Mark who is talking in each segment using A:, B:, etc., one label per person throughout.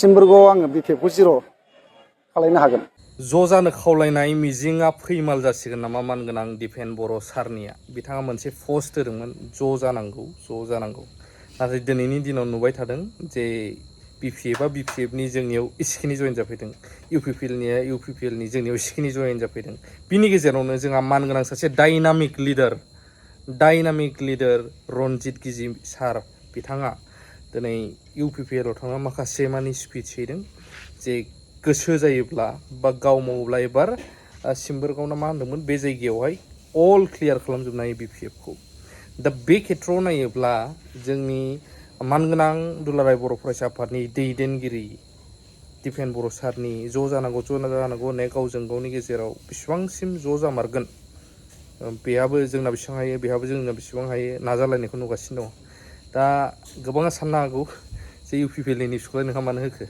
A: सिम्बोरगाव आङो बिपिएफखौ जिर' खालायनो हागोन।
B: ज' जानो खावलायनाय मिजिंआ फैमाल जासिगोन नामा मानगोनां दिफेन बर' सारनिया बिथाङा मोनसे पस्ट होदोंमोन ज' जानांगौ नाथाय दिनैनि दिनाव नुबाय थादों जे बिपिएफआ बिपिएफनि जोंनियाव इसिखिनि जयेन जाफैदों, इउपिपिएलनिया इउपिपिएलनि जोंनियाव इसिखिनि जयेन जाफैदों। बिनि गेजेरावनो जोंहा मानगोनां सासे डाइनामिक लिडार रनजित गिजि सार बिथाङा दिनै इउपिपिएलआव थांना माखासे मानि स्पिच हैदों जे गोसो जायोब्ला बा गाव मावोब्ला एबार सिम्बोरगावना मा होनदोंमोन बे जायगायावहाय अल क्लियार खालामजोबनो हायो बिपिएफखौ। दा बे खेथ्रआव नायोब्ला जोंनि मानगोनां दुलाराय बर' फरायसा आफादनि दैदेनगिरि दिफेन बर' सारनि ज' जानांगौ होननाय गावजों गावनि गेजेराव बेसेबांसिम ज' जामारगोन बेहाबो जोंना बेसेबां हायो बेहाबो जोंना बेसेबां हायो नाजालायनायखौ नुगासिनो दङ। दा गोबाङा साननो हागौ जे इउपिपिएलनि निउसखौलाय नोंहा मानो होखो,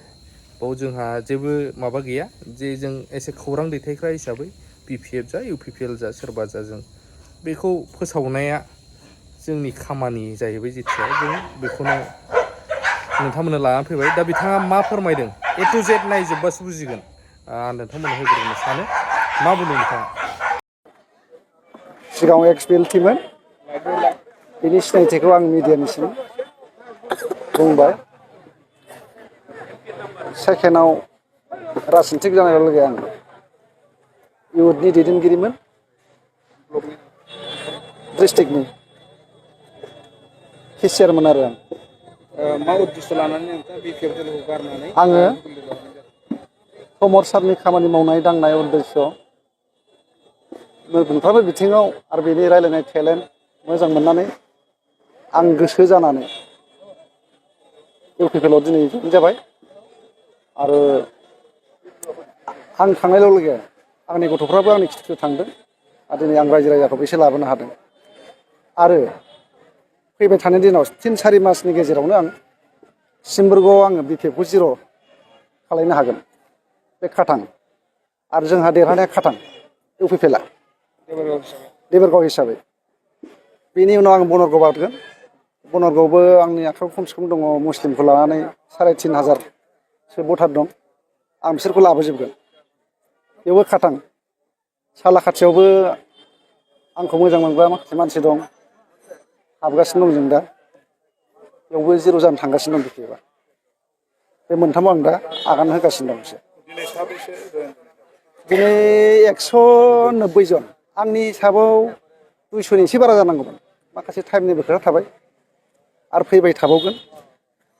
B: बाव जोंहा जेबो माबा गैया जे जों एसे खौरां दैथायग्रा हिसाबै बिपिएफ जा इउपिपिएल जा सोरबा जा जों बेखौ फोसावनाया जोंनि खामानि जाहैबाय जेथिया जों बेखौनो नोंथांमोननो लानानै फैबाय। दा बिथाङा मा फोरमायदों ए टु जेड नायजोब्बासो बुजिगोन। नोंथांमोननो होग्रोनो सानो, मा बुंदों नोंथाङा?
A: सिगाङाव एक्सपिएलटिमोन, बिनि सिनायथिखौ आं मिडियानिसिम बुंबाय। सेकेन्डआव राजनितिक जानाय लोगो आं इउथनि दैदेनगिरिमोन, डिस्ट्रिक्टनि केसियारमोन आरो आं।
C: मा उद्देश्य लानानै नोंथाङा बिपिएफ दलखौ गारनानै
A: आङो तमर सारनि खामानि मावनाय दांनाय उद्देश्य मोनफ्रोमबो बिथिङाव आरो बेनि रायलायनाय टेलेन्ट मोजां मोननानै आं गोसो जानानै इउपिपिएलआव दिनै जइन जाबाय। आरो आं थांनाय लोगो आंनि गथ'फ्राबो आंनि खिथुजों थांदों आरो दिनै आं रायजो राजाखौबो एसे लाबोनो हादों। आरो फैबाय थानाय दिनाव 3-4 मासनि गेजेरावनो आं सिम्बोरगावआव आङो बिपिएफखौ जिर' खालायनो हागोन, बे खाथां। आरो जोंहा देरहानाया खाथां इउपिपिएलआ देबोरगाव हिसाबै। बेनि उनाव आं बनरगाव बारगोन। बनरगावबो आंनि आखायाव खमसे खम दङ मुस्लिमखौ लानानै 3,500सो भटार दं, आं बिसोरखौ लाबोजोबगोन। बेवबो खाथां। सालाखाथियावबो आंखौ मोजां मोनग्रा माखासे मानसि दं, हाबगासिनो दं जों दा। बेयावबो जिर' जानो थांगासिनो दं बिपिएफआ। बे मोनथामाव आं दा आगान होगासिनो दं।
C: दिनै साबैसे
A: दिनै 190 जन। आंनि हिसाबाव 200नि एसे बारा जानांगौमोन, माखासे टाइमनिबो खोथा थाबाय आरो फैबाय थाबावगोन।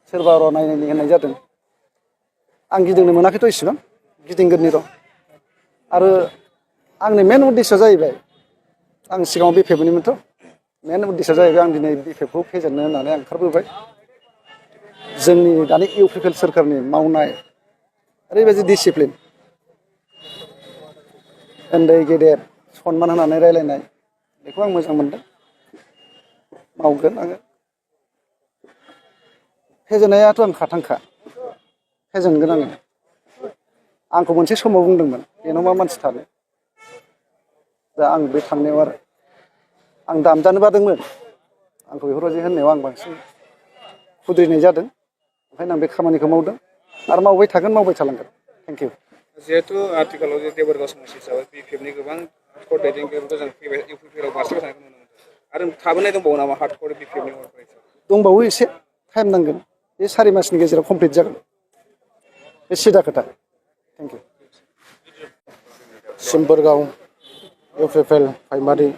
A: सोरबा र' नायनायनि होननाय जादों। आं गिदिंनो मोनाखैथ' इसेबां, गिदिंगोननि र'। आरो आंनि मेन उद्देश्यआ जाहैबाय, आं सिगाङाव बिपिएफनिमोनथ', मेन उद्देश्यआ जाहैबाय आं दिनै बिपिएफखौ फेजेननो होननानै आं ओंखारबोबाय। जोंनि दानि इउपिपिएल सोरखारनि मावनाय ओरैबायदि डिसिप्लिन, उन्दै गेदेर सनमान होनानै रायलायनाय, बेखौ आं मोजां मोनदों। मावगोन आङो। फेजेननायाथ' आं खाथांखा, फेजेनगोन आङो। आंखौ मोनसे समाव बुंदोंमोन बेनाव मा मानसि थानो। दा आं बे थांनायाव आरो आं दामजानो बादोंमोन, आंखौ बेफोरबायदि होननायाव आं बांसिन खुद्रिनाय जादों। ओंखायनो आं बे खामानिखौ मावदों आरो मावबाय थागोन, मावबाय थालांगोन। Thank you.
C: जिहेतु आथिखालाव जे देबोरगाव समस्ति हिसाबै बिपिएफनि गोबां हार्डकर दैदेनगिरिफोरखौ जों इउपिपिएलआव बारस्लायबाय थानायखौ नुनो मोनदों। आरो थाबोनाय दंबावो नामा हार्डकर बिपिएफनि अनगायै?
A: दंबावो एसे, टाइम नांगोन। बे 4 मासनि गेजेराव कमप्लिट जागोन, बे सिदा खोथा। Thank you.
D: सिम्बोरगाव इउपिपिएल प्राइमारि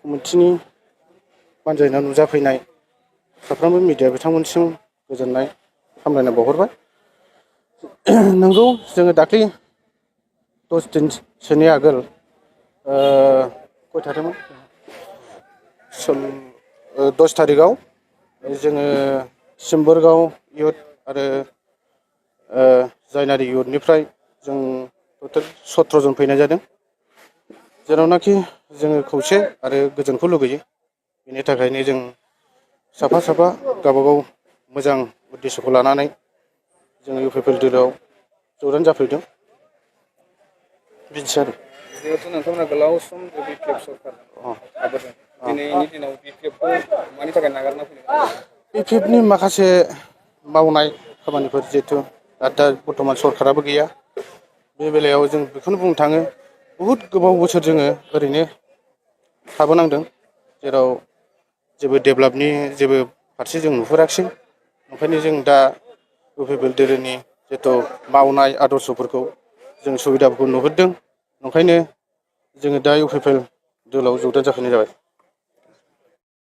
D: कमिटिनि बानजायनायाव नुजाफैनाय साफ्रोमबो मिडिया बिथांमोनसिम गोजोननाय हामलायनाय बावहरबाय। नंगौ, जोङो दाख्लै 10 दिनसोनि आगोल खय थारिखमोन 10 थारिखआव जोङो सिम्बोरगाव इउथ आरो जायनारि इउथनिफ्राय जों टटेल 17 जन फैनाय जादों, जेरावनाखि जोङो खौसे आरो गोजोनखौ लुगैयो। बेनि थाखायनो जों साफा साफा गावबागाव मोजां उद्देश्यखौ लानानै जों इउपिपिएल दलाव ज'येन जाफैदों, बिदिनोसै आरो।
C: जिहेतु नोंथांमोना गोलाव सम बिपिएफ सरकार थाबोदों, दिनैनि दिनाव बिपिएफखौ मानि थाखाय नागारना फैदों?
D: बिपिएफनि माखासे मावनाय खामानिफोर, जिहेथु आरो दा बर्थमान सरकाराबो गैया। बे बेलायाव जों बेखौनो बुंनो थाङो बहुद गोबाव बोसोर जोङो ओरैनो थाबोनांदों, जेराव जेबो डेभेलपनि जेबो फारसे जों नुहुराखिसै। ओंखायनो जों दा इउपिपिएल दोलोनि जिथु मावनाय आदर्शफोरखौ जों सुबिदाफोरखौ नुहुरदों। ओंखायनो जोङो दा इउपिपिएल दोलोआव जगदान जाफैनाय जाबाय।